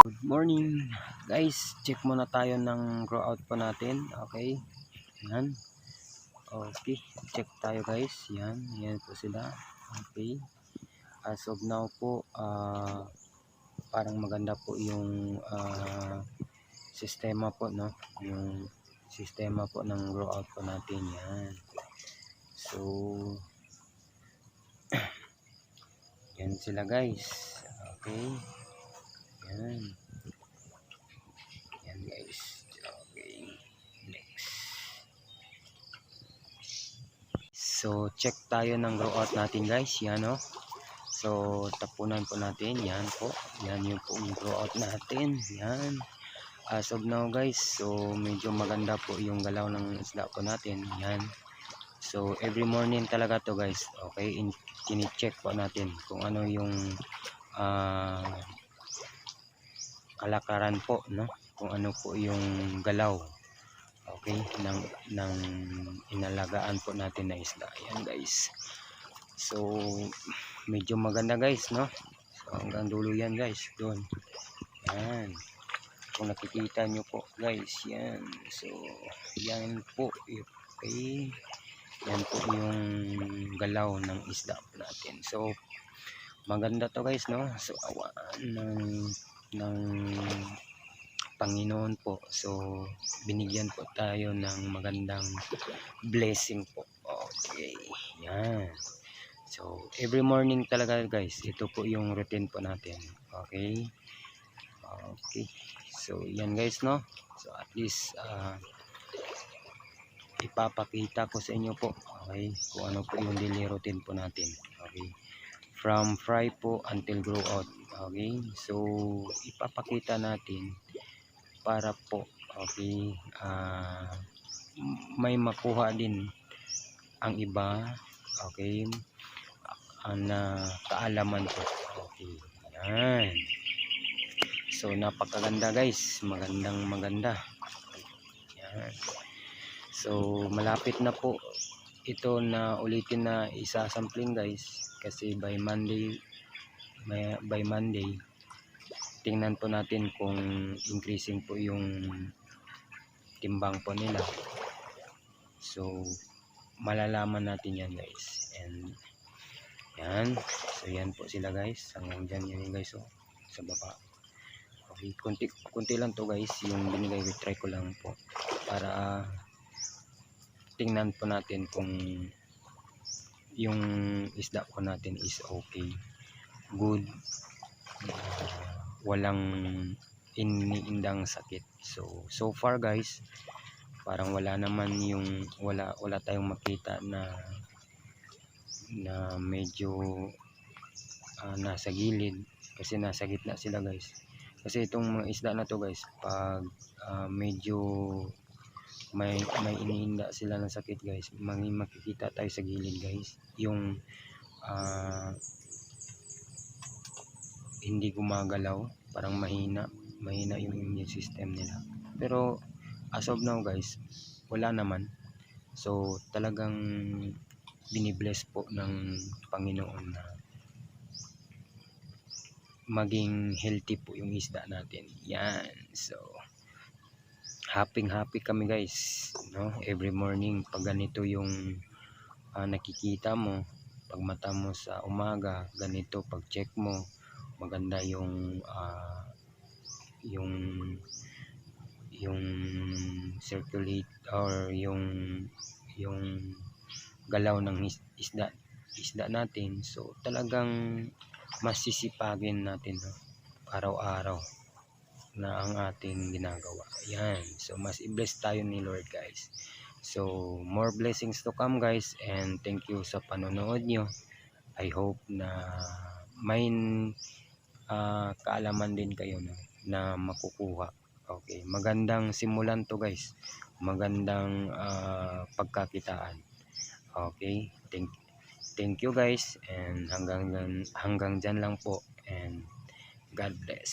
Good morning guys, check muna tayo ng grow out po natin. Okay, yan. Okay, check tayo guys. Yan po sila. Okay, as of now po parang maganda po yung sistema po, no, yung sistema po ng grow out po natin. Yan, so yan sila guys. Okay, yan guys. Okay, next. So check tayo ng grow out natin guys. Yan, oh. So tapunan po natin. Yan po. Yan yung po yung grow out natin. Yan. As of now guys, so medyo maganda po yung galaw ng isda po natin. Yan. So every morning talaga to guys. Okay, tini-check po natin kung ano yung kalakaran po, no? Kung ano po yung galaw. Okay, ng inalagaan po natin na isda. Yan guys. So medyo maganda guys, no? So hanggang dulo yan guys, doon. Yan, kung nakikita nyo po guys. Yan, so yan po. Okay, yan po yung galaw ng isda po natin. So maganda to guys, no? So awaan ng Panginoon po. So binigyan po tayo ng magandang blessing po. Okay, yan. So every morning talaga guys, ito po yung routine po natin. Okay, okay. So yan guys, no. So at least ipapakita ko sa inyo po, okay, kung ano po yung daily routine po natin. Okay, from fry po until grow out. Okay, so ipapakita natin para po, okay, may makuha din ang iba, okay, na kaalaman po. Okay, yan. So napakaganda guys, maganda. Yan. So malapit na po ito na ulitin na isasampling guys, kasi by Monday tingnan po natin kung increasing po yung timbang po nila. So malalaman natin yan guys. And yan, so yan po sila guys, hanggang dyan yan guys, oh, sa baba. Okay, kunti lang to guys yung binigay, try ko lang po para tingnan po natin kung yung isda po natin is okay, good, walang iniindang sakit. So far guys, parang wala naman yung wala tayong makita na medyo nasa gilid, kasi nasa gitna sila guys. Kasi itong mga isda na to guys, pag medyo may iniinda sila ng sakit guys, makikita tayo sa gilid guys, yung hindi gumagalaw, parang mahina yung immune system nila. Pero as of now guys, wala naman. So talagang binibless po ng Panginoon na maging healthy po yung isda natin. Yan, so happy kami guys, no? Every morning pag ganito yung nakikita mo, pag mata mo sa umaga, ganito pag check mo, maganda yung circulate or yung galaw ng isda natin. So talagang masisipagin natin, no, araw-araw na ang ating ginagawa. Yan, so mas i-bless tayo ni Lord guys. So more blessings to come guys, and thank you sa panonood nyo. I hope na may kaalaman din kayo, no, na makukuha. Okay, magandang simulan to guys, magandang pagkakitaan. Okay, thank you guys, and hanggang dyan lang po, and God bless.